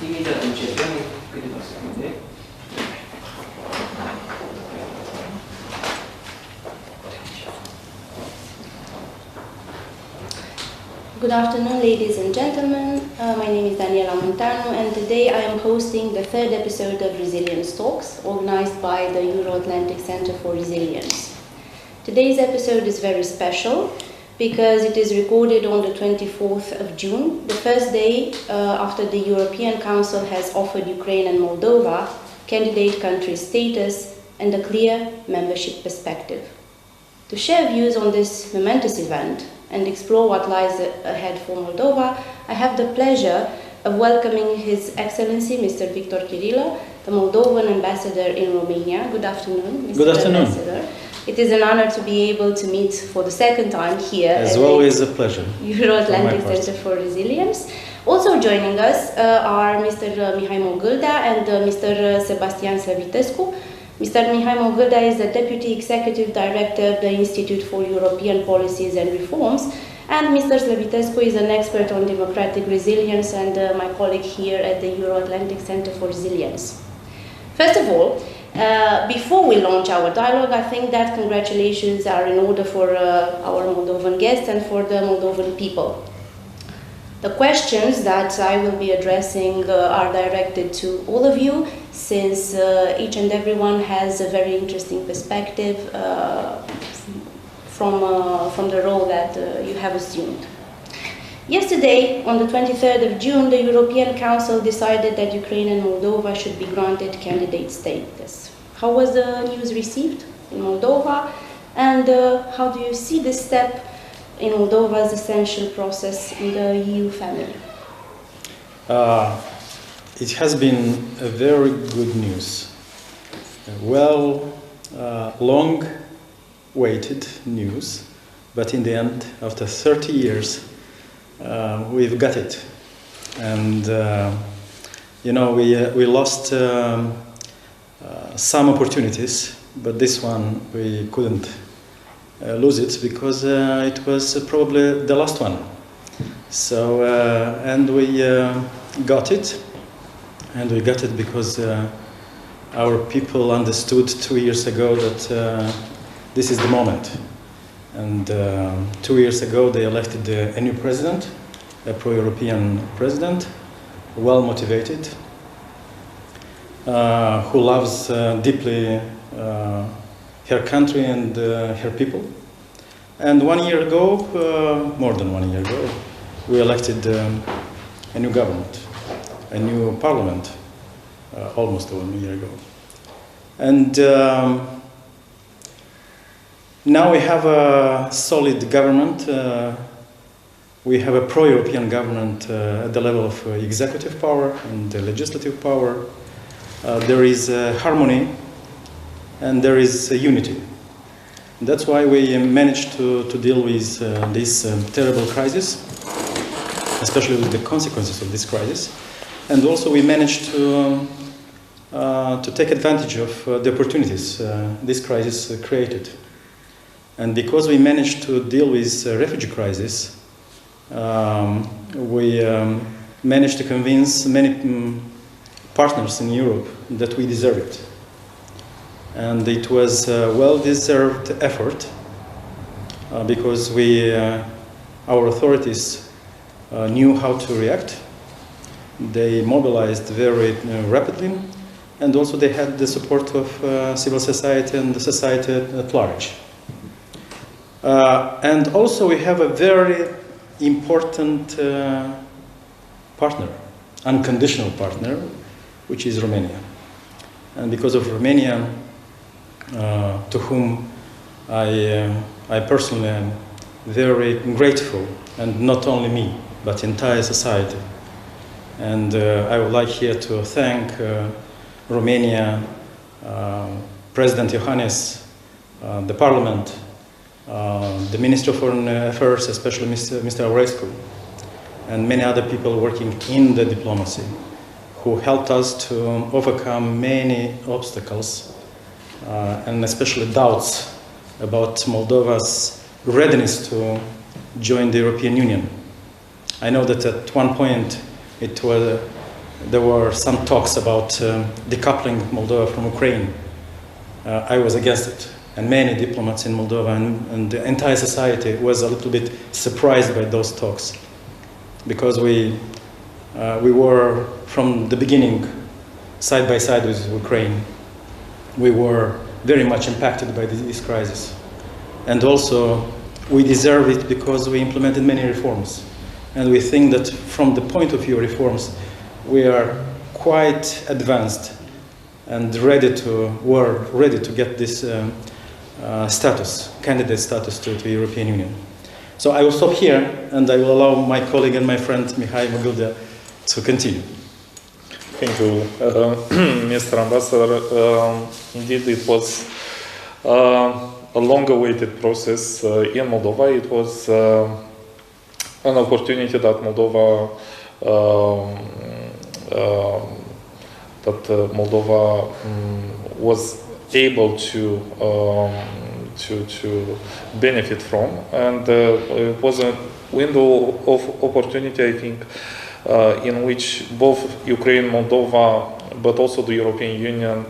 Imediat începem câteva secunde. Good afternoon, ladies and gentlemen. My name is Daniela, Munteanu, and today I am hosting the third episode of Resilience Talks, organized by the Euro-Atlantic Center for Resilience. Today's episode is very special because it is recorded on the 24th of June, the first day after the European Council has offered Ukraine and Moldova candidate country status and a clear membership perspective. To share views on this momentous event and explore what lies ahead for Moldova, I have the pleasure of welcoming His Excellency Mr. Victor Chirilă, the Moldovan ambassador in Romania. Good afternoon, Mr. Good afternoon. Ambassador. It is an honor to be able to meet for the second time here as always a pleasure. Euro-Atlantic Center for Resilience. Also joining us are Mr. Mihai Mogîldea and Mr. Sebastian Slavitescu. Mr. Mihai Mogîldea is the Deputy Executive Director of the Institute for European Policies and Reforms, and Mr. Slavitescu is an expert on democratic resilience and my colleague here at the Euro-Atlantic Center for Resilience. First of all, before we launch our dialogue, I think that congratulations are in order for our Moldovan guests and for the Moldovan people. The questions that I will be addressing are directed to all of you, since each and everyone has a very interesting perspective from the role that you have assumed. Yesterday, on the 23rd of June, the European Council decided that Ukraine and Moldova should be granted candidate status. How was the news received in Moldova, and how do you see this step in Moldova's essential process in the EU family? It has been a very good news. Long-waited news, but in the end, after 30 years, we've got it. And, you know, we lost some opportunities, but this one we couldn't lose it because it was probably the last one. So, and we got it, and we got it because our people understood 2 years ago that this is the moment. And 2 years ago they elected a new president, a pro-European president, well motivated, who loves deeply her country and her people. And 1 year ago, more than 1 year ago, we elected a new government, a new parliament, almost 1 year ago. And now we have a solid government. We have a pro-European government at the level of executive power and legislative power. There is harmony and there is unity. That's why we managed to deal with this terrible crisis, especially with the consequences of this crisis. And also we managed to take advantage of the opportunities this crisis created. And because we managed to deal with refugee crisis, we managed to convince many partners in Europe that we deserve it. And it was a well-deserved effort because our authorities knew how to react. They mobilized very rapidly, and also they had the support of civil society and the society at large. And also we have a very important partner, unconditional partner, which is Romania. And because of Romania, to whom I personally am very grateful, and not only me, but entire society. And I would like here to thank Romania, President Iohannis, the Parliament, the Minister of Foreign Affairs, especially Mr. Aurescu, and many other people working in the diplomacy, who helped us to overcome many obstacles, and especially doubts about Moldova's readiness to join the European Union. I know that at one point it there were some talks about decoupling Moldova from Ukraine. I was against it, and many diplomats in Moldova and the entire society was a little bit surprised by those talks, because we were from the beginning side by side with Ukraine. We were very much impacted by this crisis, and also we deserve it because we implemented many reforms, and we think that from the point of view of reforms we are quite advanced and ready to get this candidate status to the European Union. So I will stop here, and I will allow my colleague and my friend Mihai Mogîldea to continue. Thank you, Mr. Ambassador. Indeed, it was a long-awaited process in Moldova. It was an opportunity that Moldova was able to benefit from, and it was a window of opportunity, I think, in which both Ukraine, Moldova, but also the European Union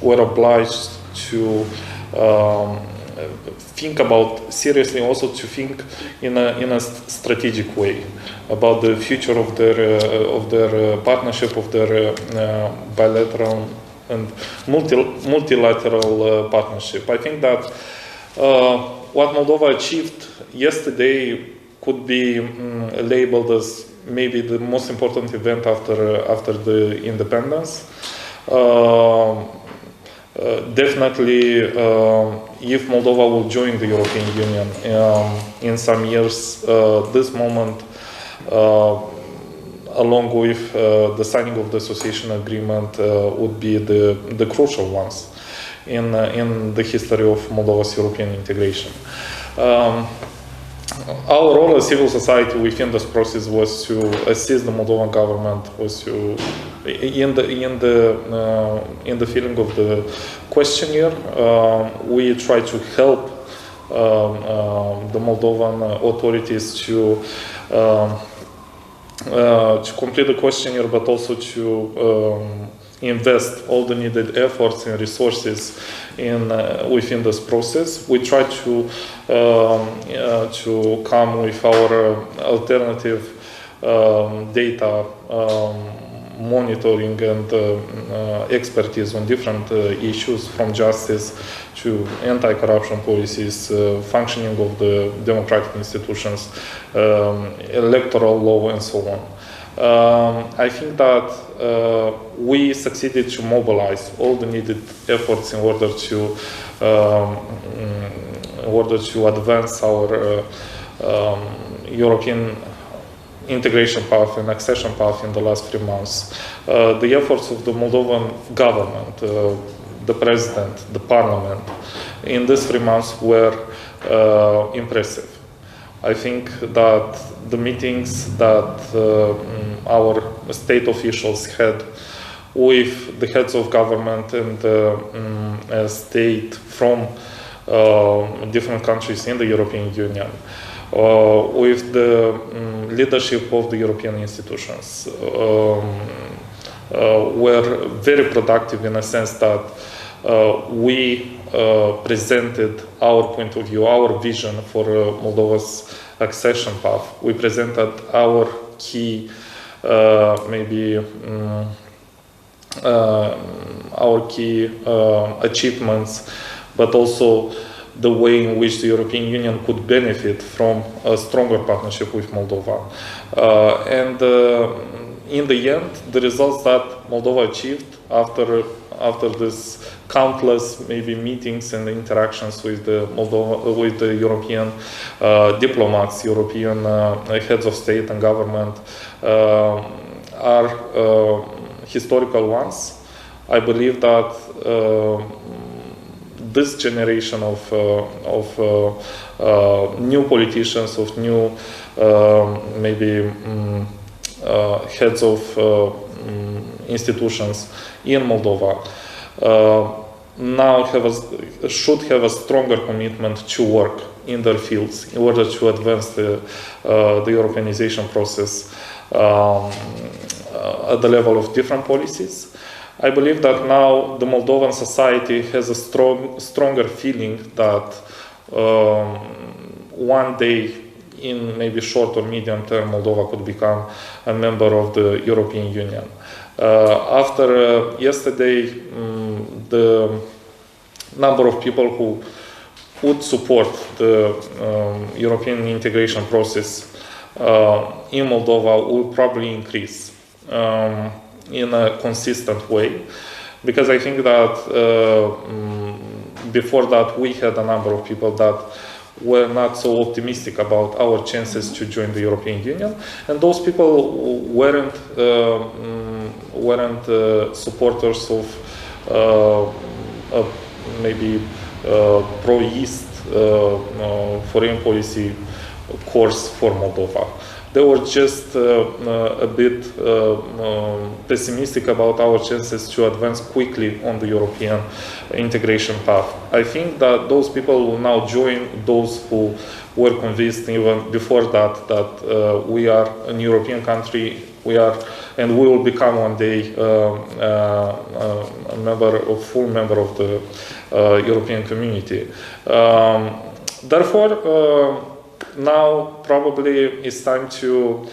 were obliged to think about seriously, also to think in a strategic way about the future of their partnership, of their bilateral and multilateral partnership. I think that what Moldova achieved yesterday could be labeled as maybe the most important event after the independence. Definitely, if Moldova will join the European Union in some years, this moment, along with the signing of the association agreement, would be the crucial ones in the history of Moldova's European integration. Our role as civil society within this process was to assist the Moldovan government, was to in the filling of the questionnaire. We try to help the Moldovan authorities to complete the questionnaire, but also to invest all the needed efforts and resources within this process. We try to come with our alternative data monitoring and expertise on different issues, from justice to anti-corruption policies, functioning of the democratic institutions, electoral law, and so on. I think that we succeeded to mobilize all the needed efforts in order to advance our European integration path and accession path in the last 3 months. The efforts of the Moldovan government, the president, the parliament, in these 3 months were impressive. I think that the meetings that our state officials had with the heads of government and state from different countries in the European Union, with the leadership of the European institutions, were very productive in a sense that we presented our point of view, our vision for Moldova's accession path. We presented our key, achievements, but also the way in which the European Union could benefit from a stronger partnership with Moldova. And in the end, the results that Moldova achieved after this countless meetings and interactions with the European diplomats, European heads of state and government, are historical ones. I believe that this generation of new politicians, of new heads of institutions in Moldova now should have a stronger commitment to work in their fields in order to advance the Europeanization process at the level of different policies. I believe that now the Moldovan society has a stronger feeling that one day, in maybe short or medium term, Moldova could become a member of the European Union. After yesterday, the number of people who would support the European integration process in Moldova will probably increase in a consistent way, because I think that before that we had a number of people that were not so optimistic about our chances to join the European Union, and those people weren't supporters of maybe pro-East foreign policy course for Moldova. They were just a bit pessimistic about our chances to advance quickly on the European integration path. I think that those people will now join those who were convinced even before that we are a European country, and we will become one day a full member of the European community. Therefore, now probably it's time to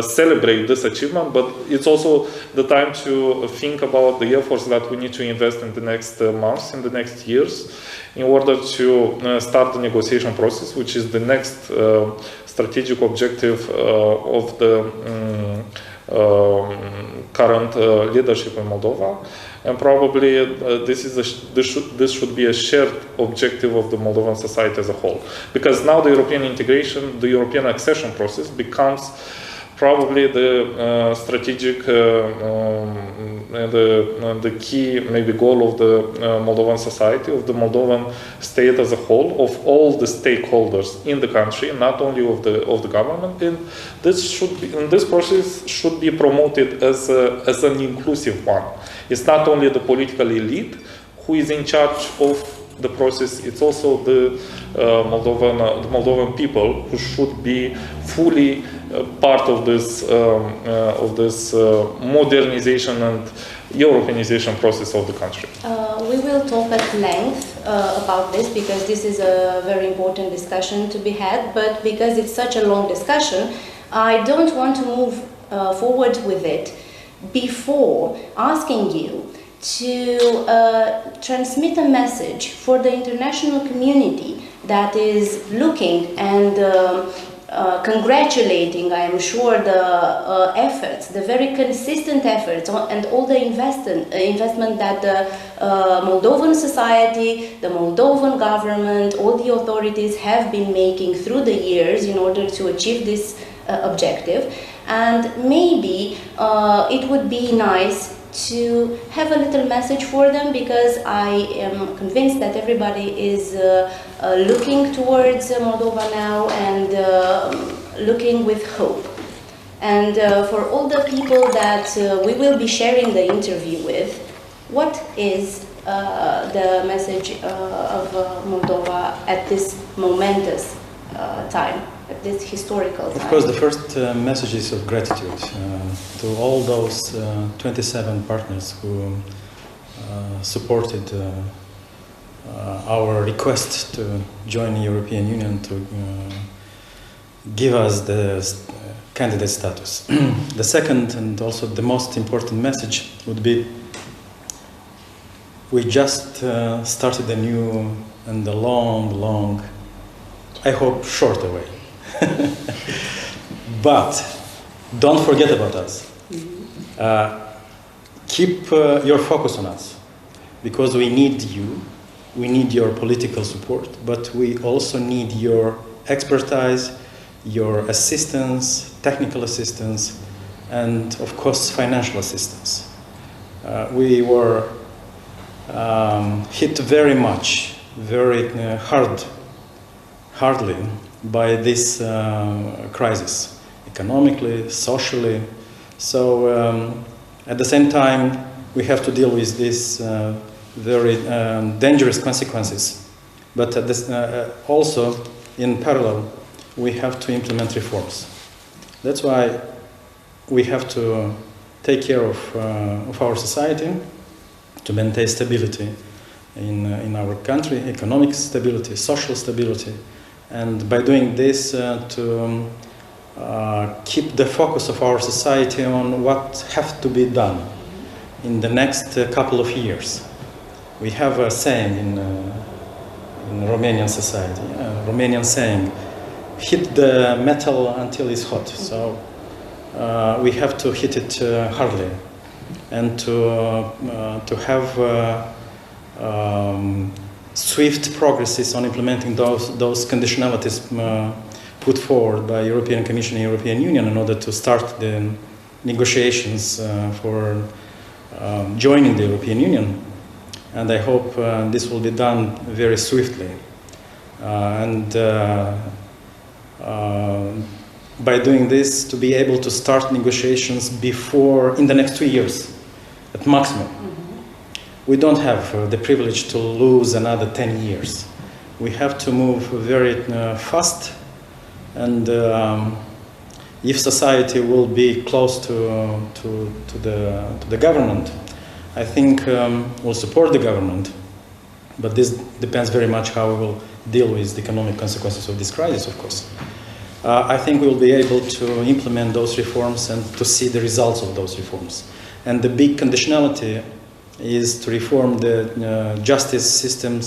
celebrate this achievement, but it's also the time to think about the efforts that we need to invest in the next months, in the next years, in order to start the negotiation process, which is the next strategic objective of the current leadership in Moldova. And probably this should be a shared objective of the Moldovan society as a whole. Because now the European integration, the European accession process becomes probably the strategic and the key maybe goal of the Moldovan society, of the Moldovan state as a whole, of all the stakeholders in the country, not only of the government. And this process should be promoted as an inclusive one. It's not only the political elite who is in charge of the process, it's also the Moldovan people who should be fully part of this modernization and Europeanization process of the country. We will talk at length about this, because this is a very important discussion to be had, but because it's such a long discussion, I don't want to move forward with it before asking you to transmit a message for the international community that is looking and congratulating, I am sure, the efforts, the very consistent efforts and all the investment that the Moldovan society, the Moldovan government, all the authorities have been making through the years in order to achieve this objective. And maybe it would be nice to have a little message for them, because I am convinced that everybody is looking towards Moldova now and looking with hope. And for all the people that we will be sharing the interview with, what is the message of Moldova at this momentous time? At this historical time? Of course, the first message is of gratitude to all those 27 partners who supported our request to join the European Union, to give us the candidate status. The second and also the most important message would be, we just started a new and a long, I hope, short way. But don't forget about us. Keep your focus on us, because we need you. We need your political support, but we also need your expertise, your assistance, technical assistance, and of course financial assistance. We were hit very much, very hardly by this crisis, economically, socially. So at the same time, we have to deal with these very dangerous consequences. But at this, also, in parallel, we have to implement reforms. That's why we have to take care of our society, to maintain stability in our country, economic stability, social stability, and by doing this to keep the focus of our society on what has to be done in the next couple of years. We have a saying in Romanian society, Romanian saying, hit the metal until it's hot. So we have to hit it hardly, and to have swift progresses on implementing those conditionalities put forward by European Commission and European Union in order to start the negotiations for joining the European Union. And I hope this will be done very swiftly. By doing this, to be able to start negotiations in the next 2 years, at maximum. We don't have the privilege to lose another 10 years. We have to move very fast, and if society will be close to the government, I think we'll support the government, but this depends very much how we will deal with the economic consequences of this crisis, of course. I think we'll be able to implement those reforms and to see the results of those reforms. And the big conditionality is to reform the justice system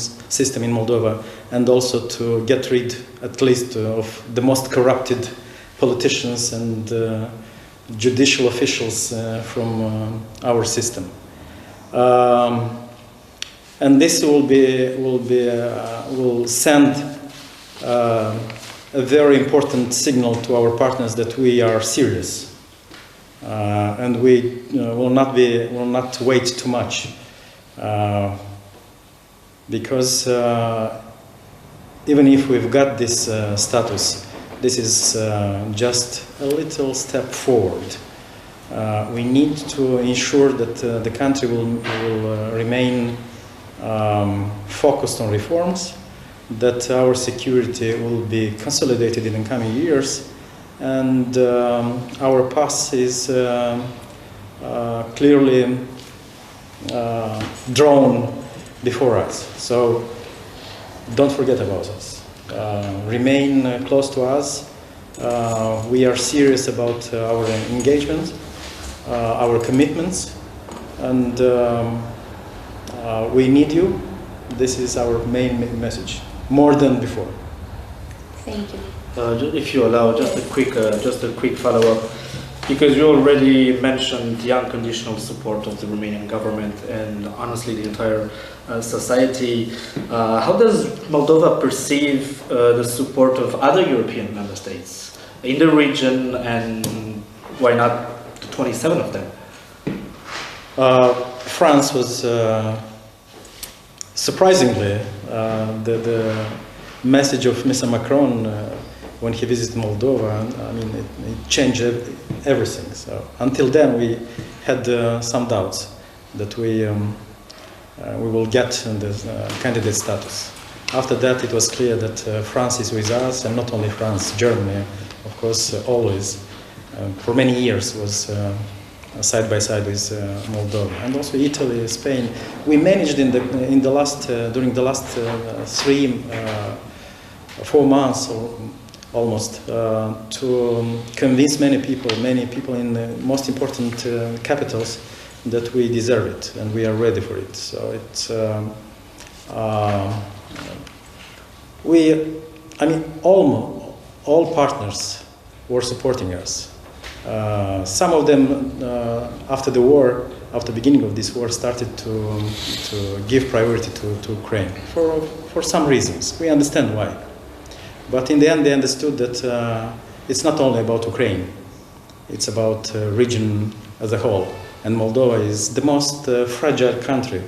in Moldova, and also to get rid, at least, of the most corrupted politicians and judicial officials from our system. And this will send a very important signal to our partners that we are serious. And we will not wait too much, because even if we've got this status, this is just a little step forward. We need to ensure that the country will remain focused on reforms, that our security will be consolidated in the coming years, and our path is clearly drawn before us. So don't forget about us. Remain close to us. We are serious about our engagement, our commitments, and we need you. This is our main message, more than before. Thank you. If you allow, just a quick follow-up, because you already mentioned the unconditional support of the Romanian government and honestly the entire society. How does Moldova perceive the support of other European member states in the region, and why not the 27 of them? France was surprisingly the message of Mr. Macron when he visited Moldova. I mean, it changed everything. So until then, we had some doubts that we will get the candidate status. After that, it was clear that France is with us, and not only France, Germany, of course, always, for many years, was side by side with Moldova, and also Italy, Spain. We managed during the last 4 months or almost to convince many people in the most important capitals that we deserve it and we are ready for it. So it's all partners were supporting us. Some of them, after the war, after the beginning of this war, started to give priority to Ukraine for some reasons. We understand why. But in the end, they understood that it's not only about Ukraine. It's about region as a whole. And Moldova is the most fragile country.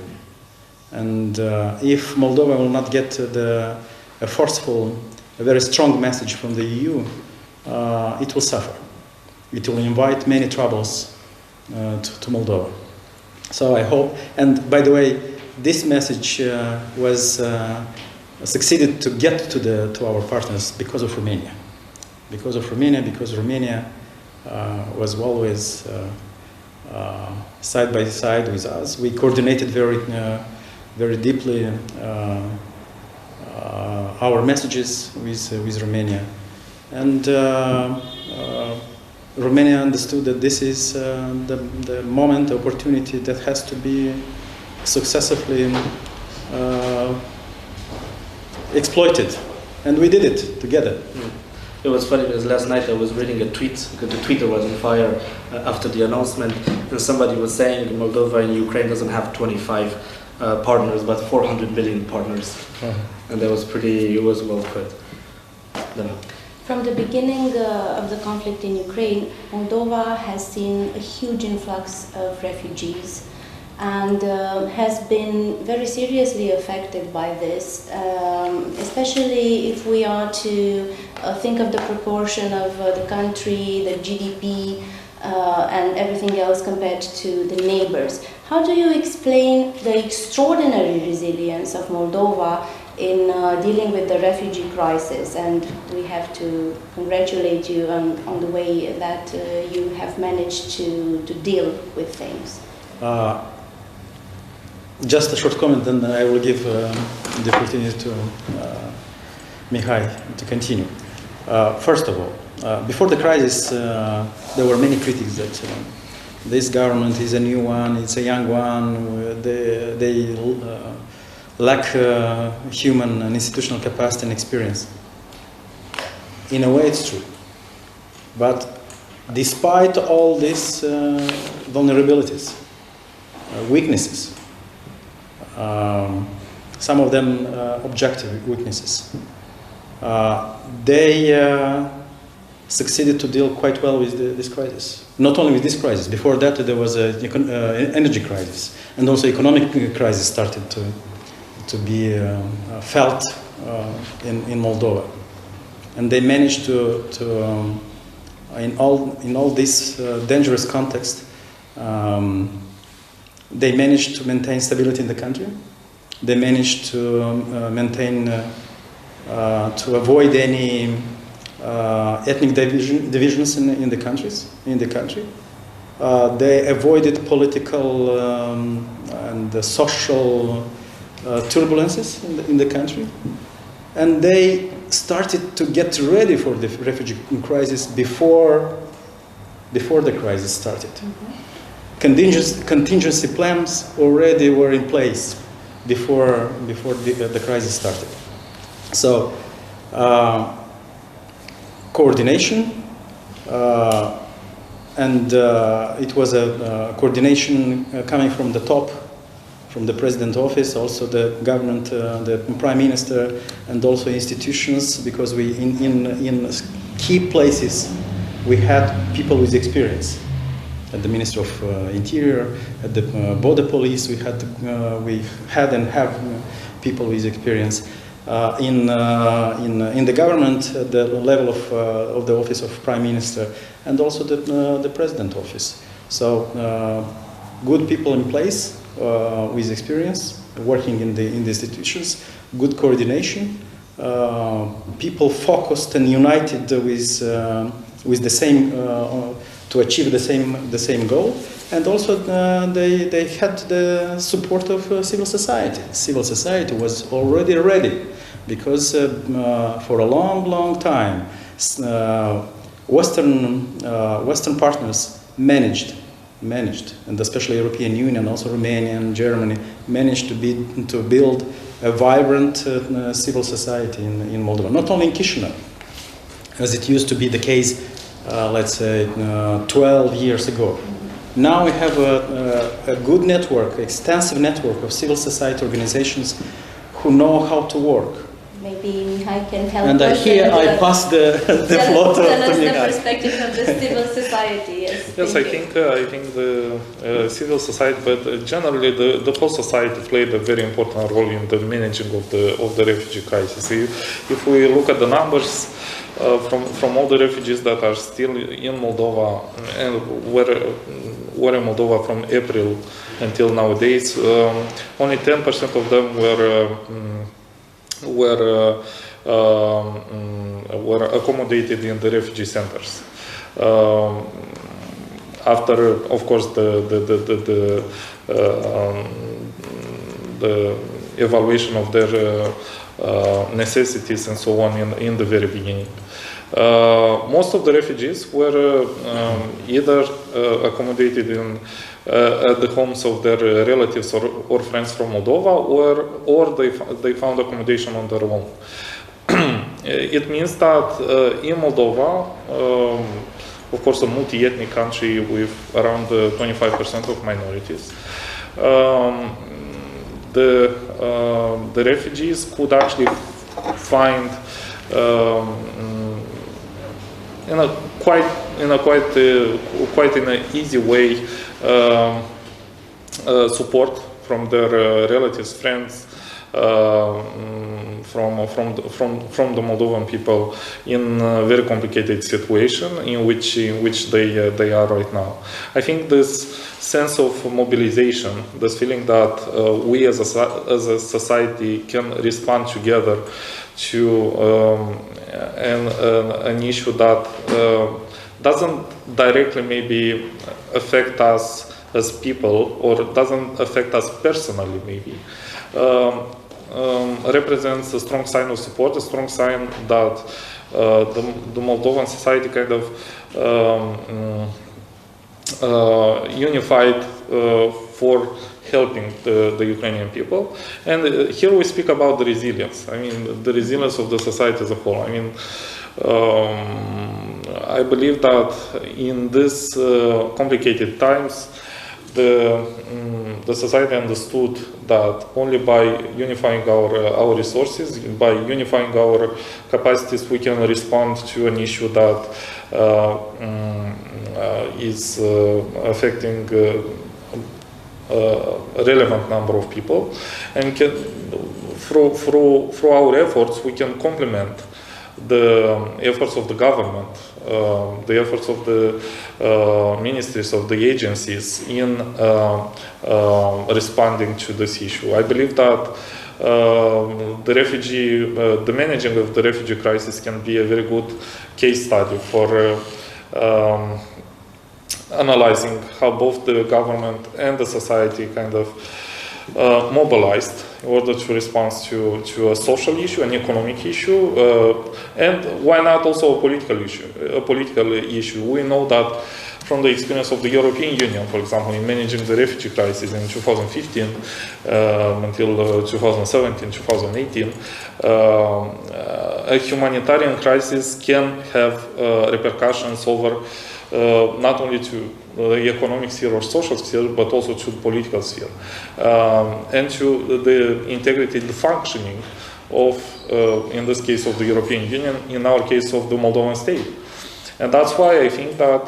And if Moldova will not get a very strong message from the EU, it will suffer. It will invite many troubles to Moldova. So I hope, and by the way, this message was succeeded to get to our partners because of Romania. Because Romania was always side by side with us. We coordinated very deeply our messages with Romania, and Romania understood that this is the moment, the opportunity that has to be successfully exploited, and we did it together. It was funny because last night I was reading a tweet, because the Twitter was on fire after the announcement, and somebody was saying Moldova and Ukraine doesn't have 25 partners, but 400 million partners. And that was it was well put. From the beginning of the conflict in Ukraine, Moldova has seen a huge influx of refugees and has been very seriously affected by this, especially if we are to think of the proportion of the country, the GDP, and everything else compared to the neighbors. How do you explain the extraordinary resilience of Moldova in dealing with the refugee crisis? And we have to congratulate you on the way that you have managed to deal with things. Just a short comment, then I will give the opportunity to Mihai to continue. First of all, before the crisis, there were many critics that this government is a new one, it's a young one, they lack human and institutional capacity and experience. In a way, it's true. But despite all these vulnerabilities, weaknesses, some of them objective weaknesses, they succeeded to deal quite well with this crisis. Not only with this crisis. Before that, there was an energy crisis, and also economic crisis started to be felt in Moldova, and they managed to in all this dangerous context, they managed to maintain stability in the country. They managed to maintain, to avoid any ethnic divisions in the country. They avoided political and social turbulences in the country, and they started to get ready for the refugee crisis before the crisis started. Contingency plans already were in place before the crisis started. So coordination, and it was a coordination coming from the top, from the President's office, also the government, the Prime Minister, and also institutions, because we in key places we had people with experience. At the Ministry of Interior, at the border police, we had and have people with experience. In the government, at the level of the office of Prime Minister, and also the President office. So good people in place with experience, working in the institutions, good coordination, people focused and united with the same to achieve the same goal, and also they had the support of civil society. Civil society was already ready, because for a long time, Western partners managed, and especially European Union, also Romania and Germany, managed to build a vibrant civil society in Moldova. Not only in Chișinău, as it used to be the case, let's say 12 years ago. Now we have a good network, extensive network of civil society organizations who know how to work. Maybe Mihai can help and us. Here I pass the floor to Mihai. the perspective of the civil society. Yes, yes, I think the civil society, but generally the whole society played a very important role in the managing of the refugee crisis. If we look at the numbers from all the refugees that are still in Moldova and were in Moldova from April until nowadays, only 10% of them were accommodated in the refugee centers. after, of course, the evaluation of their necessities and so on in the very beginning. Most of the refugees were either accommodated in at the homes of their relatives or friends from Moldova, or they found accommodation on their own. It means that in Moldova, of course, a multi-ethnic country with around 25% of minorities, the refugees could actually find in a quite in an easy way support from their relatives, friends, from the Moldovan people in a very complicated situation in which they are right now. I think this sense of mobilization, this feeling that we as a society can respond together to an issue that doesn't directly maybe affect us as people, or doesn't affect us personally maybe, represents a strong sign of support, a strong sign that the Moldovan society kind of unified for helping the Ukrainian people. And here we speak about the resilience. I mean, the resilience of the society as a whole. I mean, I believe that in these complicated times, the society understood that only by unifying our resources, by unifying our capacities, we can respond to an issue that is affecting a relevant number of people, and through our efforts we can complement the efforts of the government, the efforts of the ministries, of the agencies in responding to this issue. I believe that the managing of the refugee crisis can be a very good case study for analyzing how both the government and the society kind of mobilized in order to respond to a social issue, an economic issue, and why not also a political issue. We know that from the experience of the European Union, for example, in managing the refugee crisis in 2015 until 2017, 2018, a humanitarian crisis can have repercussions over not only to the economic sphere or social sphere, but also to the political sphere, and to the integrity, the functioning of, in this case, of the European Union, in our case, of the Moldovan state. And that's why I think that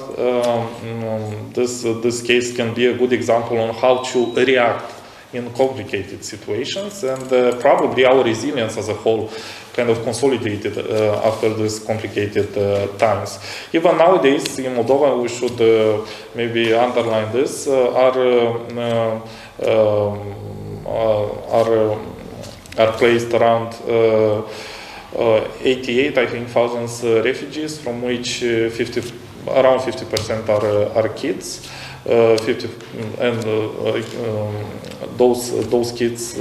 this case can be a good example on how to react in complicated situations, and probably our resilience as a whole kind of consolidated after these complicated times. Even nowadays in Moldova, we should maybe underline this, are placed around 88, I think, thousands refugees, from which around 50% are kids. 50, and those kids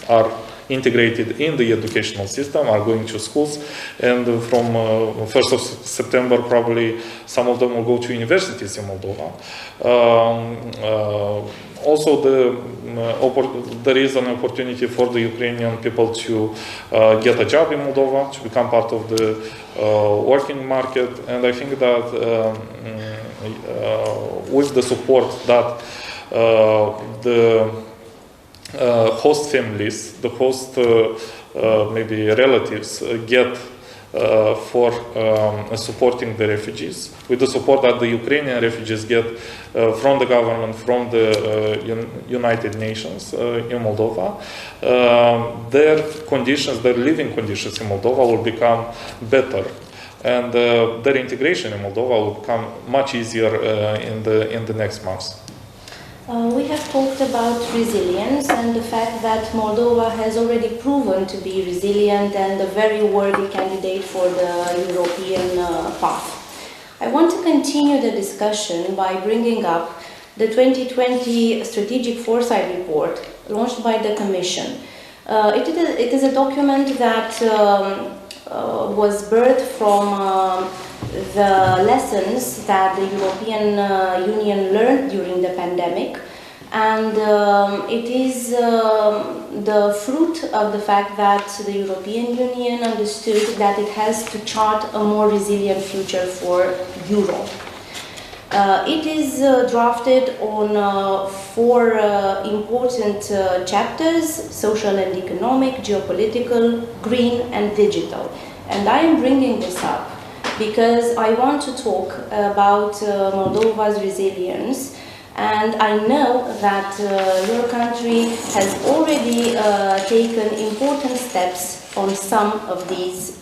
are integrated in the educational system, are going to schools, and from 1st of September probably some of them will go to universities in Moldova. Also, there is an opportunity for the Ukrainian people to get a job in Moldova, to become part of the working market, and I think that with the support that the host families, the host maybe relatives get for supporting the refugees, with the support that the Ukrainian refugees get from the government, from the United Nations in Moldova, their conditions, their living conditions in Moldova will become better, and their integration in Moldova will become much easier in the next months. We have talked about resilience and the fact that Moldova has already proven to be resilient and a very worthy candidate for the European path. I want to continue the discussion by bringing up the 2020 Strategic Foresight Report launched by the Commission. It is a document that was birthed from the lessons that the European Union learned during the pandemic, and it is the fruit of the fact that the European Union understood that it has to chart a more resilient future for Europe. It is drafted on 4 important chapters: social and economic, geopolitical, green and digital. And I am bringing this up because I want to talk about Moldova's resilience, and I know that your country has already taken important steps on some of these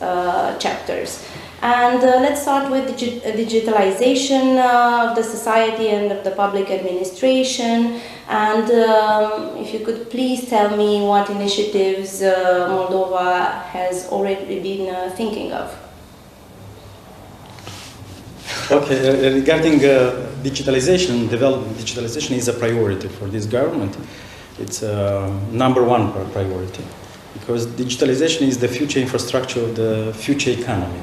chapters. And let's start with digitalization of the society and of the public administration. And if you could please tell me what initiatives Moldova has already been thinking of. Okay, regarding digitalization, development, digitalization is a priority for this government. It's #1 priority, because digitalization is the future infrastructure of the future economy.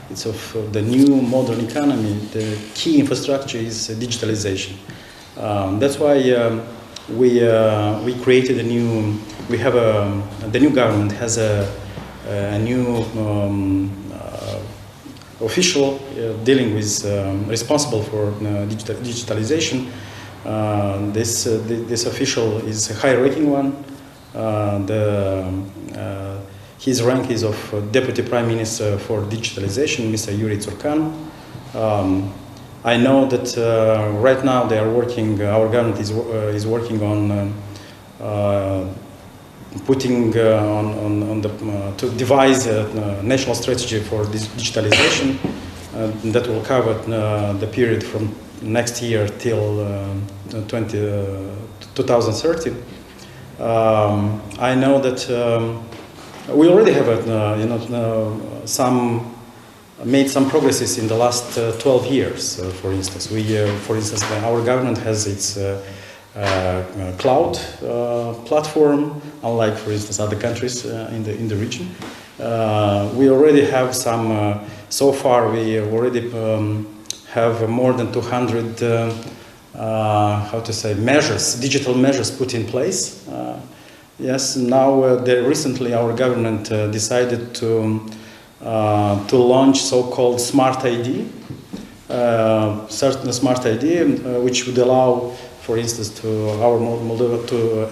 It's of the new modern economy. The key infrastructure is digitalization. That's why we created a new. We have the new government has a new official dealing with responsible for digitalization. This official is a high-ranking one. His rank is of Deputy Prime Minister for Digitalization, Mr. Yuri Tsurcan. I know that right now they are working. Our government is working on putting on the to devise a national strategy for this digitalization that will cover the period from next year till 2030. I know that we already have made some progresses in the last 12 years. For instance, our government has its cloud platform, unlike, for instance, other countries in the region. We already have some. So far, we already have more than 200 measures, digital measures put in place. Yes, now recently our government decided to launch so-called Smart ID, certain Smart ID, which would allow, for instance, to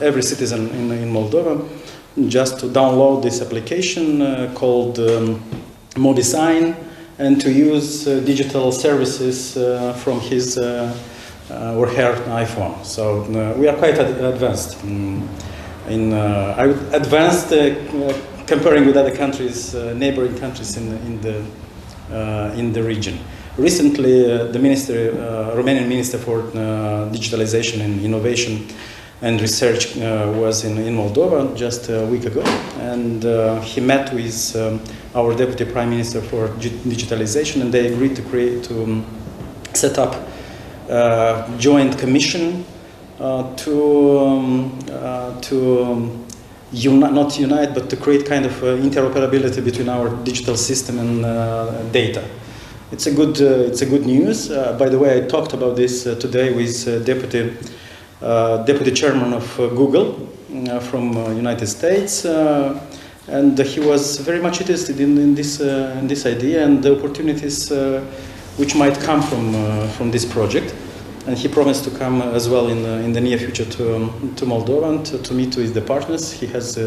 every citizen in Moldova, just to download this application called Modesign and to use digital services from his or her iPhone. So we are quite advanced. Advanced comparing with other countries, neighboring countries in the region. Recently, the Romanian Minister for Digitalization and Innovation and Research was in Moldova just a week ago, and he met with our Deputy Prime Minister for Digitalization, and they agreed to set up a joint commission not unite, but to create kind of interoperability between our digital system and data. It's a good news. By the way, I talked about this today with Deputy Chairman of Google from United States, and he was very much interested in this idea and the opportunities which might come from this project. And he promised to come as well in the near future to Moldova and to meet with the partners. He has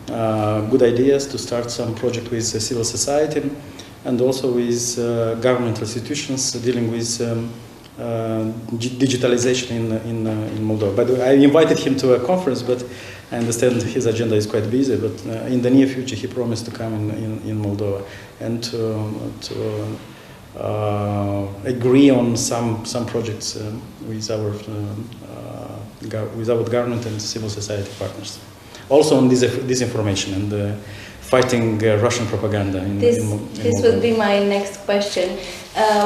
good ideas to start some project with civil society and also with government institutions dealing with digitalization in Moldova. By the way, I invited him to a conference, but I understand his agenda is quite busy. But in the near future, he promised to come in Moldova and to agree on some projects with our government and civil society partners. Also on disinformation and fighting Russian propaganda. This would be my next question.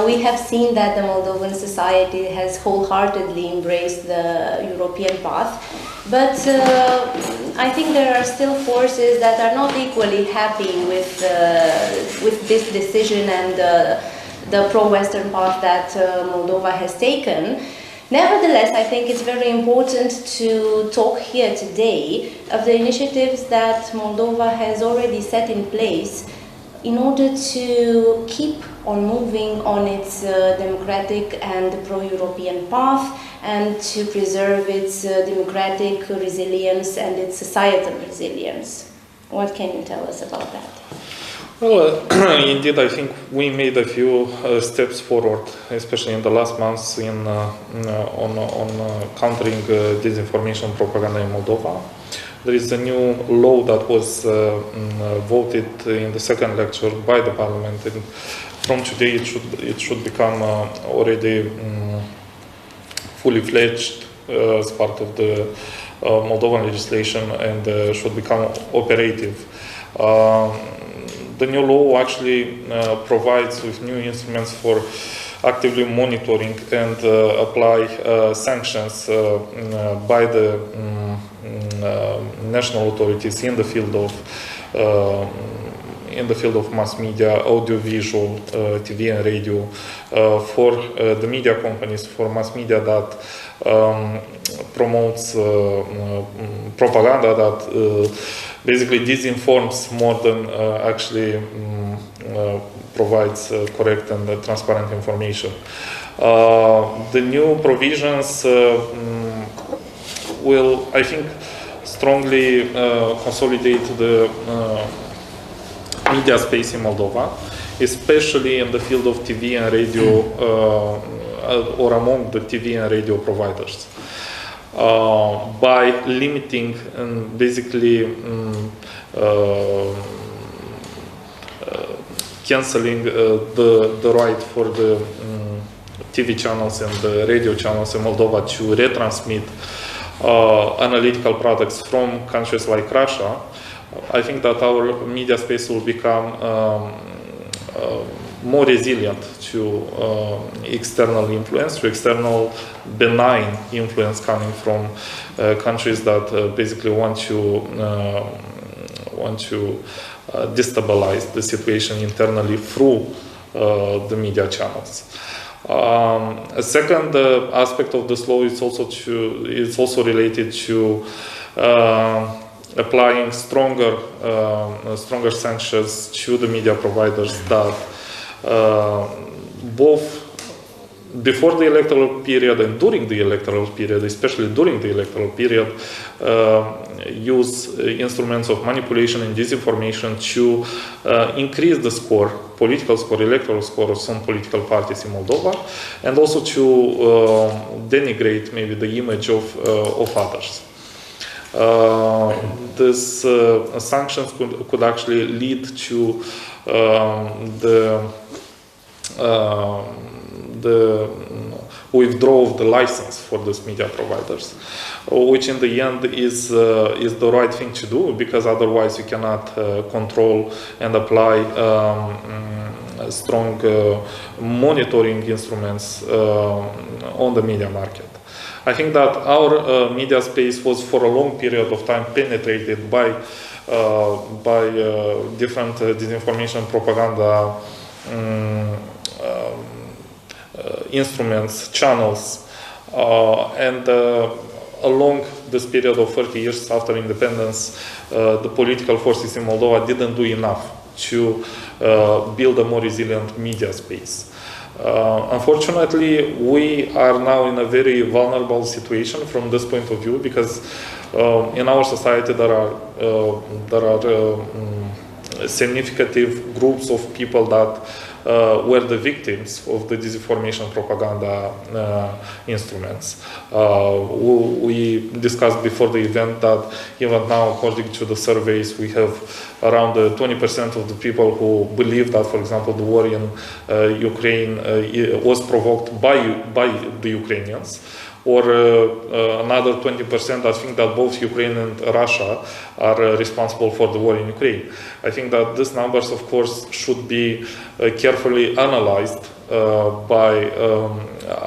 We have seen that the Moldovan society has wholeheartedly embraced the European path, but I think there are still forces that are not equally happy with this decision and the pro-Western path that Moldova has taken. Nevertheless, I think it's very important to talk here today of the initiatives that Moldova has already set in place in order to keep on moving on its democratic and pro-European path and to preserve its democratic resilience and its societal resilience. What can you tell us about that? Well, indeed, I think we made a few steps forward, especially in the last months, on countering disinformation propaganda in Moldova. There is a new law that was voted in the second lecture by the Parliament, and from today it should become already fully fledged as part of the Moldovan legislation and should become operative. The new law actually provides with new instruments for actively monitoring and apply sanctions by the national authorities in the field of mass media, audiovisual, TV and radio, for the media companies, for mass media that promotes propaganda that basically disinforms more than actually provides correct and transparent information. The new provisions will, I think, strongly consolidate the media space in Moldova, especially in the field of TV and radio, or among the TV and radio providers, by limiting and basically cancelling the right for the TV channels and the radio channels in Moldova to retransmit analytical products from countries like Russia. I think that our media space will become more resilient to external influence, to external benign influence coming from countries that basically want to destabilize the situation internally through the media channels. A second aspect of this law is also related to applying stronger sanctions to the media providers that both before the electoral period and during the electoral period, especially during the electoral period, use instruments of manipulation and disinformation to increase the score, political score, electoral score of some political parties in Moldova, and also to denigrate maybe the image of others. These sanctions could actually lead to the withdrawal of the license for these media providers, which in the end is the right thing to do, because otherwise you cannot control and apply strong monitoring instruments on the media market. I think that our media space was for a long period of time penetrated by different disinformation propaganda instruments, channels, and along this period of 30 years after independence, the political forces in Moldova didn't do enough to build a more resilient media space. Unfortunately, we are now in a very vulnerable situation from this point of view, because in our society there are significant groups of people that were the victims of the disinformation propaganda instruments. We discussed before the event that even now, according to the surveys, we have around 20% of the people who believe that, for example, the war in Ukraine was provoked by the Ukrainians, or another 20% that think that both Ukraine and Russia are responsible for the war in Ukraine. I think that these numbers, of course, should be carefully analyzed by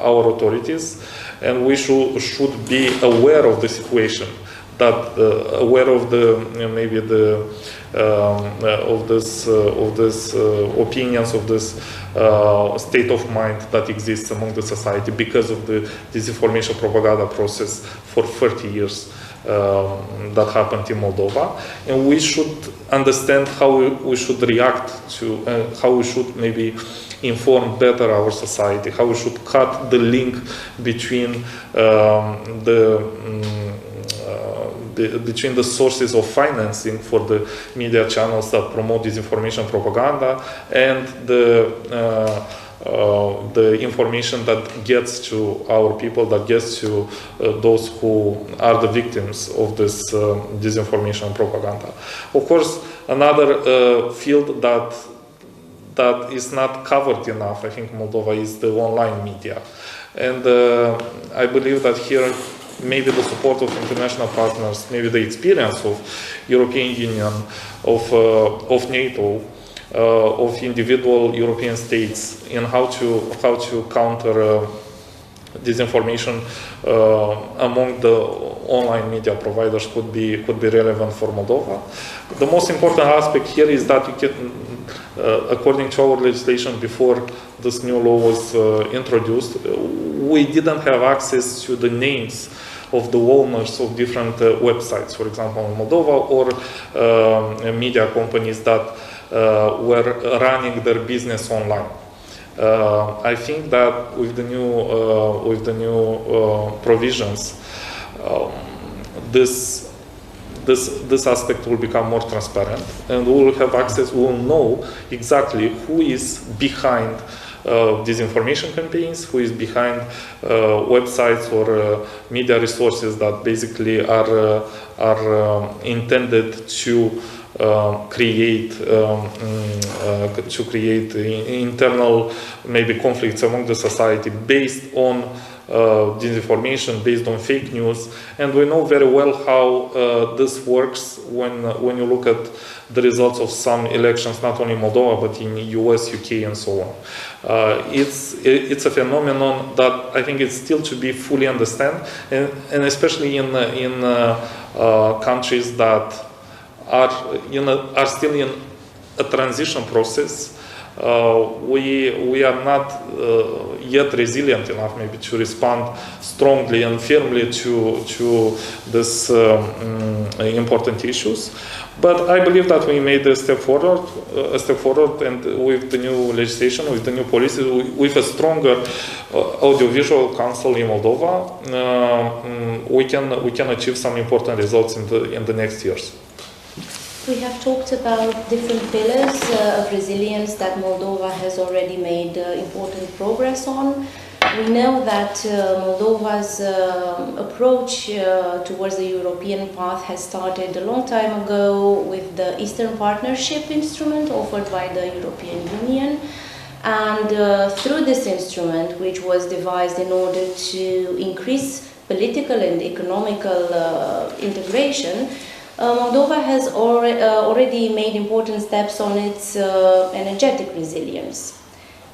our authorities, and we should be aware of the situation, that aware of the maybe the of this opinions, of this state of mind that exists among the society because of the disinformation propaganda process for 30 years that happened in Moldova, and we should understand how we should react to, how we should maybe inform better our society, how we should cut the link between between the sources of financing for the media channels that promote disinformation propaganda and the information that gets to our people, that gets to those who are the victims of this disinformation propaganda. Of course, another field that is not covered enough, I think, Moldova, is the online media. And I believe that here maybe the support of international partners, maybe the experience of European Union, of NATO, of individual European states in how to counter disinformation among the online media providers could be relevant for Moldova. The most important aspect here is that you can, according to our legislation before this new law was introduced, we didn't have access to the names of the owners of different websites, for example, in Moldova, or media companies that were running their business online. I think that with the new provisions, this aspect will become more transparent, and we will have access. We will know exactly who is behind disinformation campaigns, who is behind websites or media resources that basically are intended to create internal maybe conflicts among the society based on disinformation, based on fake news. And we know very well how this works when you look at the results of some elections, not only in Moldova, but in US, UK, and so on. It's a phenomenon that I think it's still to be fully understood, and especially in countries that are still in a transition process. We are not yet resilient enough maybe to respond strongly and firmly to this important issues. But I believe that we made a step forward, and with the new legislation, with the new policies, with a stronger audiovisual council in Moldova, we can achieve some important results in the next years. We have talked about different pillars of resilience that Moldova has already made important progress on. We know that Moldova's approach towards the European path has started a long time ago with the Eastern Partnership instrument offered by the European Union. And through this instrument, which was devised in order to increase political and economical integration, Moldova has already made important steps on its energetic resilience.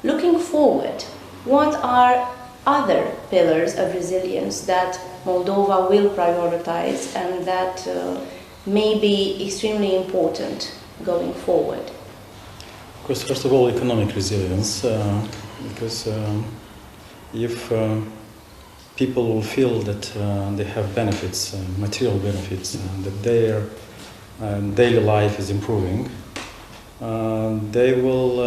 Looking forward, what are other pillars of resilience that Moldova will prioritize and that may be extremely important going forward? Of course, first of all, economic resilience, because if people will feel that they have benefits, material benefits, that their daily life is improving, they will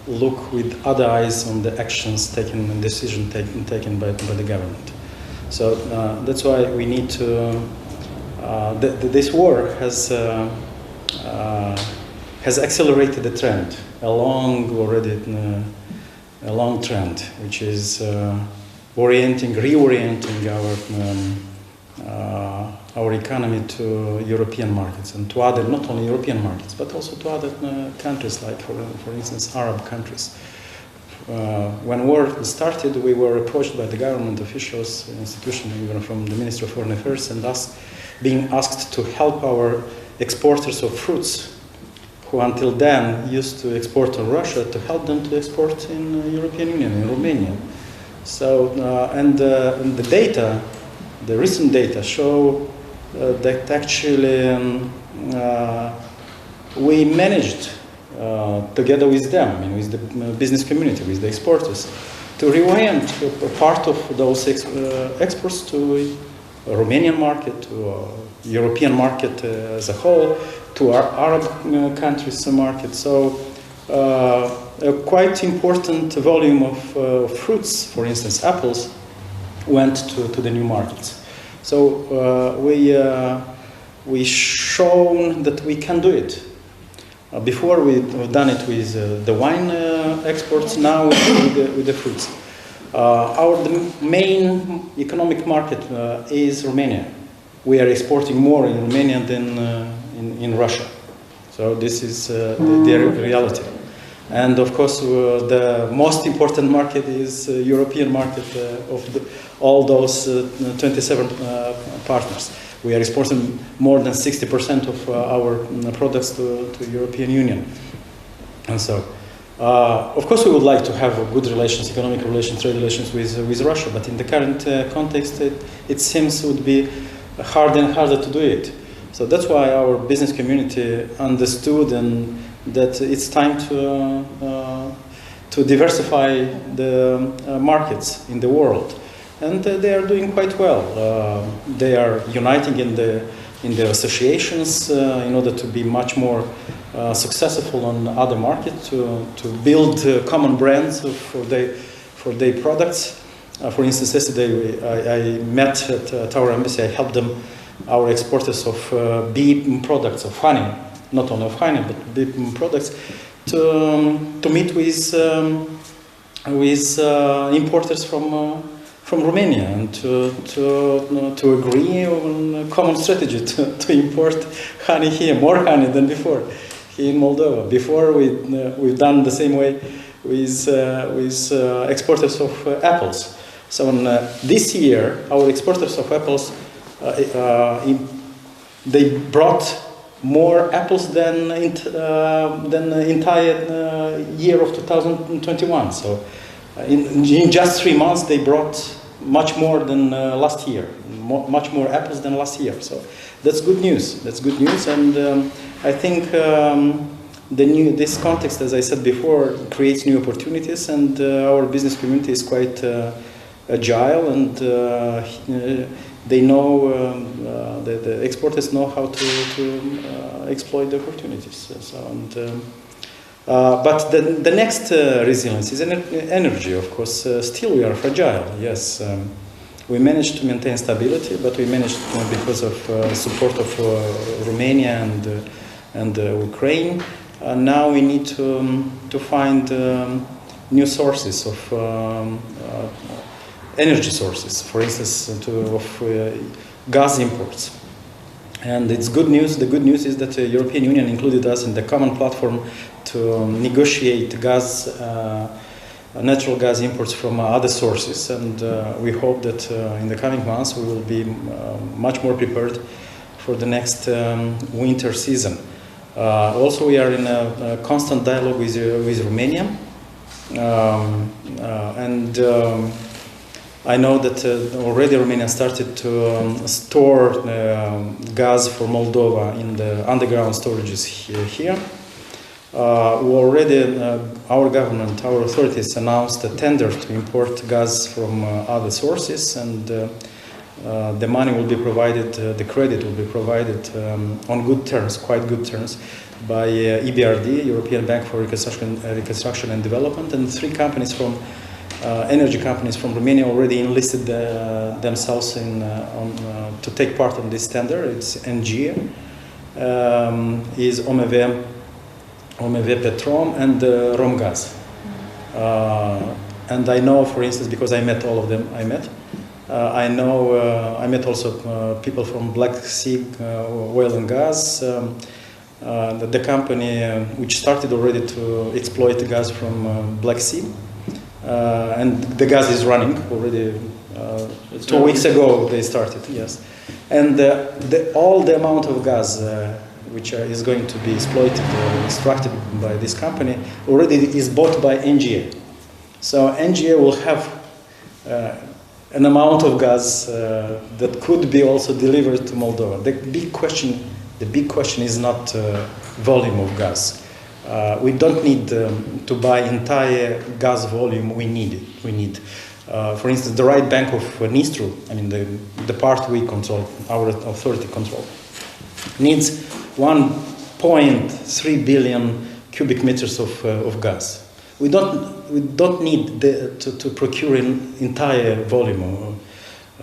look with other eyes on the actions taken and decisions taken by the government. So that's why we need to. This war has accelerated the trend along already. A long trend, which is reorienting our economy to European markets and to other, not only European markets, but also to other countries, like for instance Arab countries. when war started, we were approached by the government officials, institution, even from the Ministry of Foreign Affairs, and being asked to help our exporters of fruits, who until then used to export to Russia, to help them to export in the European Union, in Romania. So, and the data, the recent data show that actually we managed, together with them, I mean, with the business community, with the exporters, to reorient a part of those exports to a Romanian market, to a European market as a whole, to our Arab countries market. So a quite important volume of fruits, for instance apples, went to the new markets. So we shown that we can do it. Before we've done it with the wine exports, now with the fruits. The main economic market is Romania. We are exporting more in Romania than in Russia. So this is the reality. And of course, the most important market is European market of all those 27 partners. We are exporting more than 60% of our products to European Union. And so, of course, we would like to have good relations, economic relations, trade relations with Russia, but in the current context, it seems would be harder and harder to do it. So that's why our business community understood that it's time to diversify the markets in the world. And they are doing quite well. They are uniting in the associations in order to be much more successful on other markets, to build common brands for their products. For instance, yesterday I met at our embassy. I helped them, our exporters of bee products, of honey, not only of honey but bee products, to meet with importers from Romania and to agree on a common strategy to import honey here, more honey than before here in Moldova. Before we've done the same way with exporters of apples. So this year, our exporters of apples, they brought more apples than the entire year of 2021. So in just 3 months, they brought much more than last year, much more apples than last year. So that's good news. That's good news, and I think this context, as I said before, creates new opportunities, and our business community is quite agile, and they know the exporters know how to exploit the opportunities. But the next resilience is energy, of course. Still we are fragile, yes. We managed to maintain stability, but we managed because of support of Romania and Ukraine. Now we need to find new sources of energy sources, for instance, of gas imports. And it's good news. The good news is that the European Union included us in the common platform to negotiate natural gas imports from other sources. And we hope that in the coming months we will be much more prepared for the next winter season. Also, we are in a constant dialogue with Romania. I know that already Romania started to store gas for Moldova in the underground storages here. Already our government, our authorities announced a tender to import gas from other sources, and the money will be provided, the credit will be provided on good terms, quite good terms, by EBRD, European Bank for Reconstruction and Development, and 3 companies from energy companies from Romania already enlisted themselves to take part in this tender. It's NG, is OMV Petrom, and Romgaz. And I know, for instance, because I met all of them, I met also people from Black Sea Oil and Gas, the company which started already to exploit the gas from Black Sea. and the gas is running already. 2 weeks ago they started, yes. And all the amount of gas which is going to be exploited, extracted by this company, already is bought by NGA. So NGA will have an amount of gas that could be also delivered to Moldova. The big question is not volume of gas. We don't need to buy entire gas volume. We need it. We need, for instance, the right bank of Nistru. I mean, the part we control, our authority control, needs 1.3 billion cubic meters of gas. We don't need to procure an entire volume,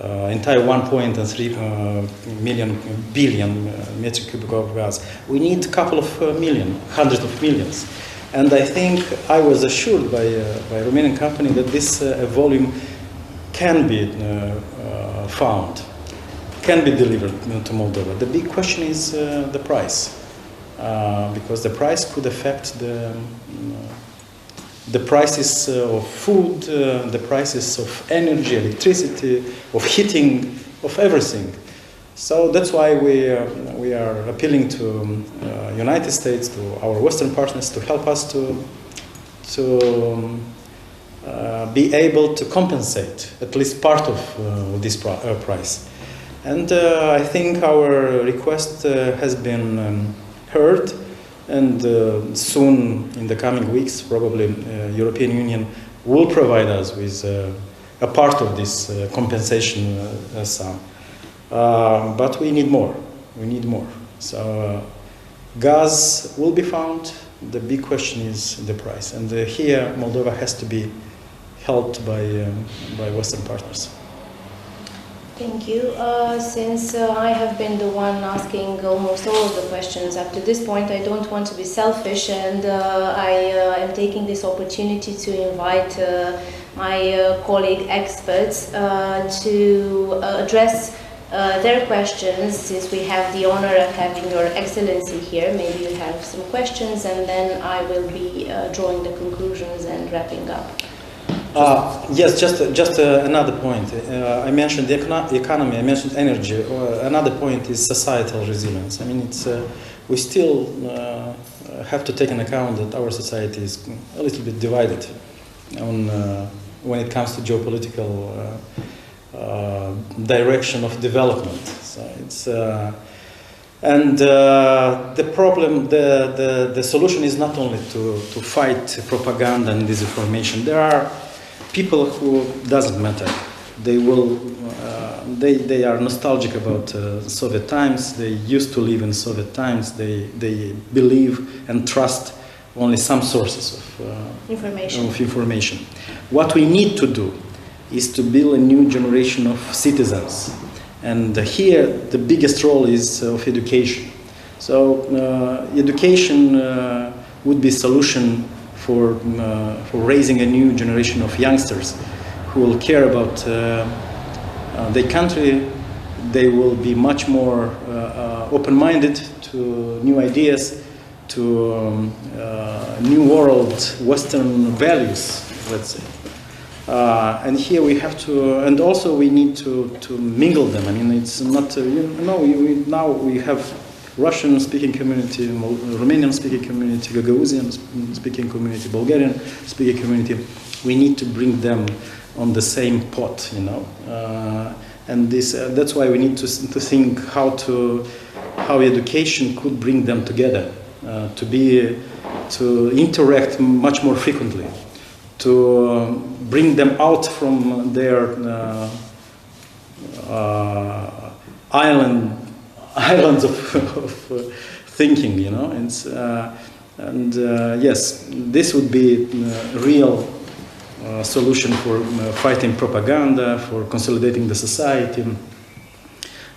entire 1.3 billion metric cubic of gas. We need a couple of million, hundreds of millions. And I think I was assured by a Romanian company that this volume can be found, can be delivered to Moldova. The big question is the price, because the price could affect the prices of food, the prices of energy, electricity, of heating, of everything. So that's why we are appealing to United States, to our Western partners, to help us to be able to compensate at least part of this price. And I think our request has been heard. And soon, in the coming weeks, probably European Union will provide us with a part of this compensation sum. But we need more. We need more. So gas will be found. The big question is the price. And here, Moldova has to be helped by Western partners. Thank you. Since I have been the one asking almost all of the questions up to this point, I don't want to be selfish, and I am taking this opportunity to invite my colleague experts to address their questions, since we have the honor of having Your Excellency here. Maybe you have some questions, and then I will be drawing the conclusions and wrapping up. Yes, just another point. I mentioned the economy, I mentioned energy. Another point is societal resilience. I mean, it's we still have to take into account that our society is a little bit divided on when it comes to geopolitical direction of development. So it's and the problem, the solution is not only to fight propaganda and disinformation. There are people who doesn't matter. They will, they are nostalgic about Soviet times. They used to live in Soviet times. They believe and trust only some sources of information. What we need to do is to build a new generation of citizens, and here the biggest role is of education. So education would be a solution for raising a new generation of youngsters who will care about their country. They will be much more open-minded to new ideas, to new world, Western values, let's say. And here we have to, and also we need to mingle them. I mean, it's not, now we have Russian-speaking community, Romanian-speaking community, Gagauzien-speaking community, Bulgarian-speaking community. We need to bring them on the same pot, you know. And that's why we need to think how education could bring them together, to interact much more frequently, to bring them out from their islands of thinking, you know. Yes, this would be a real solution for fighting propaganda, for consolidating the society.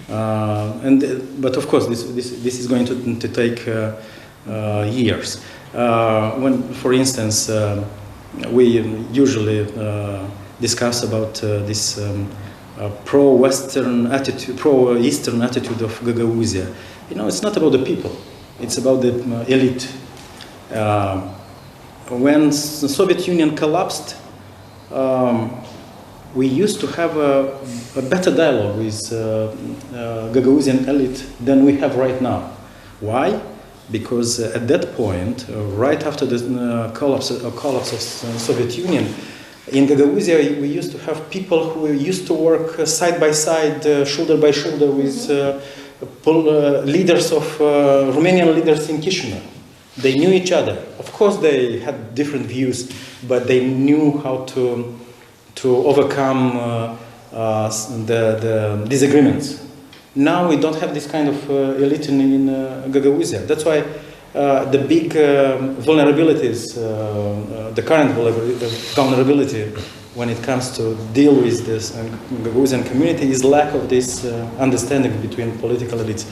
But of course, this is going to take years. When, for instance, we usually discuss about this pro-Western attitude, pro-Eastern attitude of Gagauzia. You know, it's not about the people; it's about the elite. When the Soviet Union collapsed, we used to have a better dialogue with Gagauzian elite than we have right now. Why? Because at that point, right after the collapse of the Soviet Union, in Gagauzia we used to have people who used to work side by side, shoulder by shoulder with leaders of Romanian leaders in Chișinău. They knew each other. Of course, they had different views, but they knew how to overcome the disagreements. Now we don't have this kind of elite in Gagauzia. That's why the big vulnerabilities, the current vulnerability when it comes to deal with this Gagauzian community is lack of this understanding between political elites.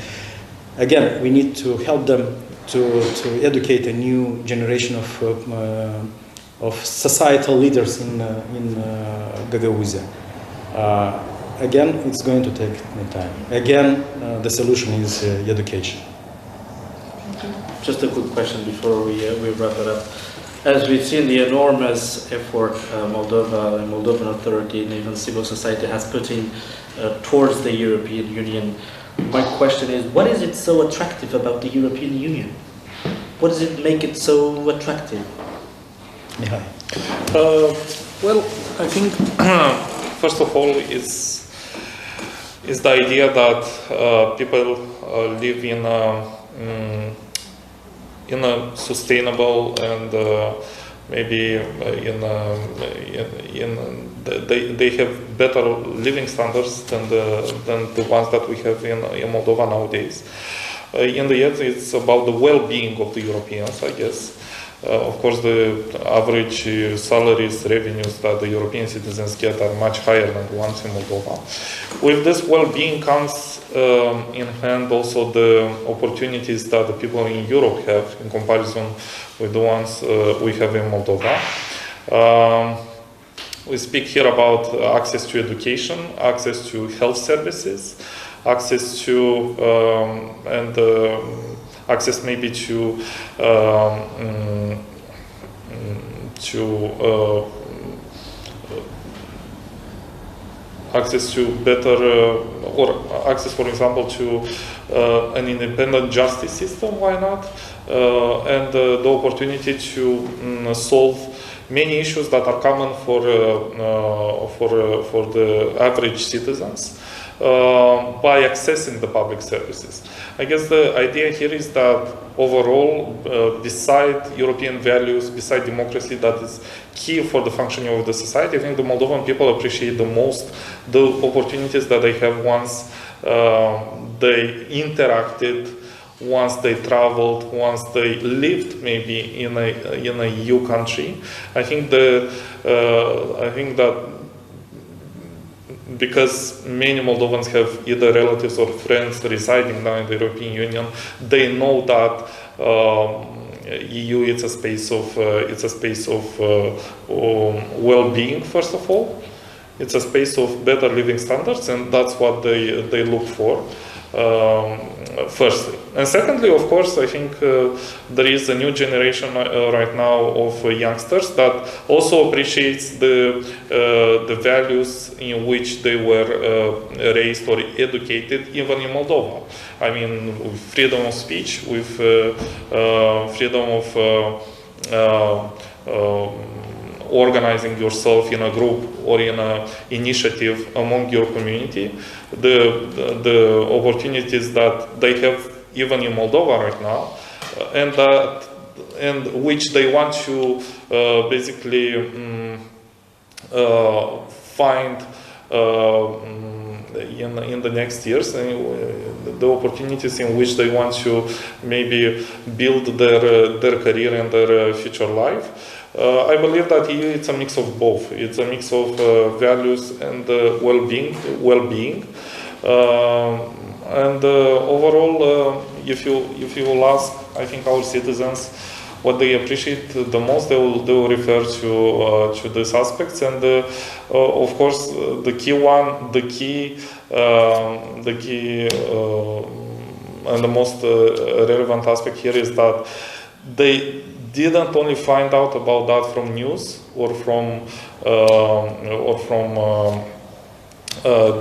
Again, we need to help them to educate a new generation of societal leaders in Gagauzia. Again, it's going to take time. Again, the solution is education. Just a quick question before we wrap it up. As we've seen the enormous effort Moldova and Moldovan authority and even civil society has put in towards the European Union, my question is, what is it so attractive about the European Union? What does it make it so attractive? Mihai. Well, I think first of all is the idea that people live in a sustainable and maybe they have better living standards than the ones that we have in Moldova nowadays. In the end, it's about the well-being of the Europeans, I guess. Of course, the average salaries, revenues that the European citizens get are much higher than the ones in Moldova. With this well-being comes in hand also the opportunities that the people in Europe have in comparison with the ones we have in Moldova. We speak here about access to education, access to health services, access to access maybe to access to better or access, for example, to an independent justice system. Why not? And the opportunity to solve many issues that are common for the average citizens by accessing the public services. I guess the idea here is that overall, beside European values, beside democracy, that is key for the functioning of the society. I think the Moldovan people appreciate the most the opportunities that they have once they interacted, once they traveled, once they lived maybe in a EU country. I think that because many Moldovans have either relatives or friends residing now in the European Union, they know that EU is a space of well-being. First of all, it's a space of better living standards, and that's what they look for. Firstly, and secondly, of course, I think there is a new generation right now of youngsters that also appreciates the values in which they were raised or educated, even in Moldova. I mean, with freedom of speech, with freedom of organizing yourself in a group or in an initiative among your community, the opportunities that they have even in Moldova right now, and which they want to basically find in the next years, the opportunities in which they want to maybe build their career and their future life. I believe that EU it's a mix of both. It's a mix of values and well-being. And overall, if you will ask, I think our citizens what they appreciate the most, they will refer to these aspects. And of course, the key and the most relevant aspect here is that didn't only find out about that from news or from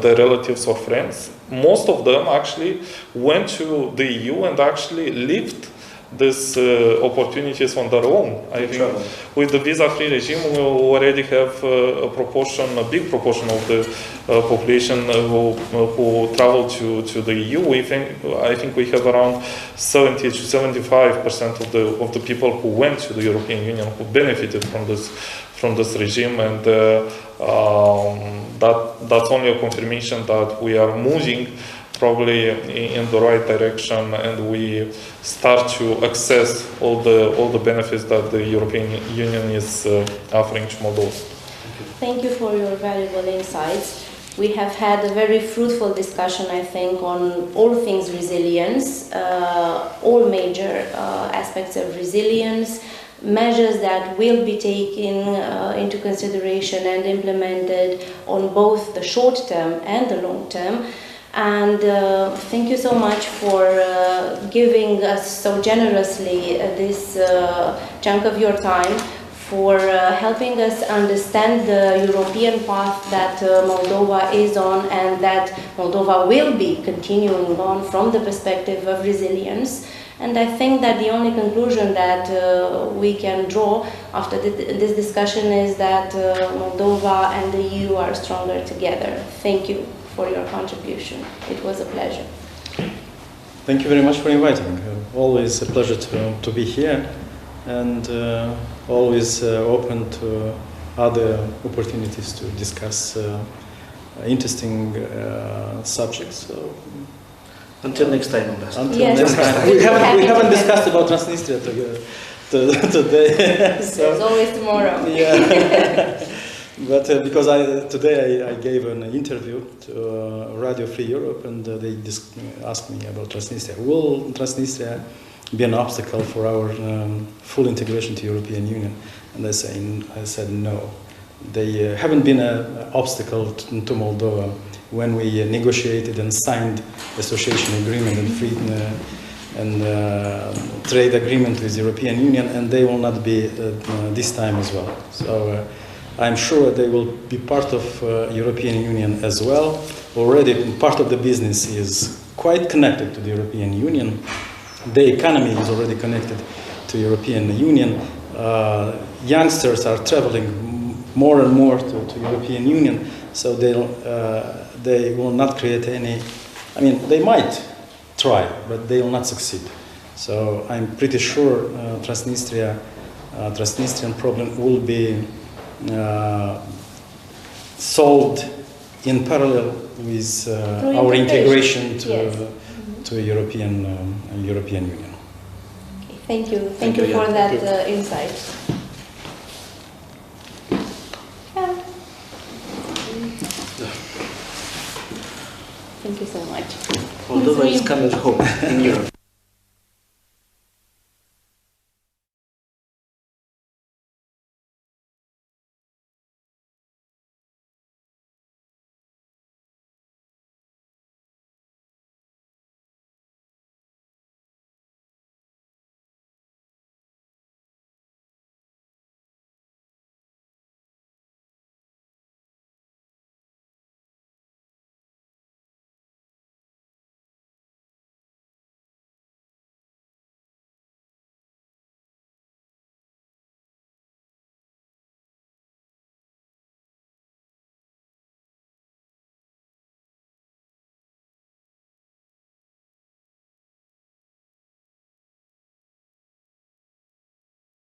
their relatives or friends. Most of them actually went to the EU and actually lived these opportunities on their own. I think with the visa-free regime, we already have a big proportion of the population who travel to the EU. I think we have around 70 to 75% of the people who went to the European Union who benefited from this regime, and that's only a confirmation that we are moving probably in the right direction, and we start to access all the benefits that the European Union is offering to Moldova. Thank you for your valuable insights. We have had a very fruitful discussion, I think, on all things resilience, all major aspects of resilience, measures that will be taken into consideration and implemented on both the short term and the long term. And thank you so much for giving us so generously this chunk of your time, for helping us understand the European path that Moldova is on and that Moldova will be continuing on from the perspective of resilience. And I think that the only conclusion that we can draw after this discussion is that Moldova and the EU are stronger together. Thank you for your contribution. It was a pleasure. Thank you very much for inviting. Always a pleasure to be here, and always open to other opportunities to discuss interesting subjects. So, until next time, Ambassador. Yes. Next time. We haven't discussed about Transnistria today. So, there's always tomorrow. Yeah. But because today I gave an interview to Radio Free Europe, and they asked me about Transnistria. Will Transnistria be an obstacle for our full integration to European Union? And I said no. They haven't been an obstacle to Moldova when we negotiated and signed association agreement and free trade agreement with the European Union, and they will not be this time as well. So I'm sure they will be part of European Union as well. Already part of the business is quite connected to the European Union. The economy is already connected to European Union. Youngsters are traveling more and more to European Union, so they will not create any, I mean, they might try, but they will not succeed. So I'm pretty sure Transnistrian problem will be solved in parallel with our integration to European Union. Okay, thank you for that insight. Thank you so much. Moldova is coming home in Europe.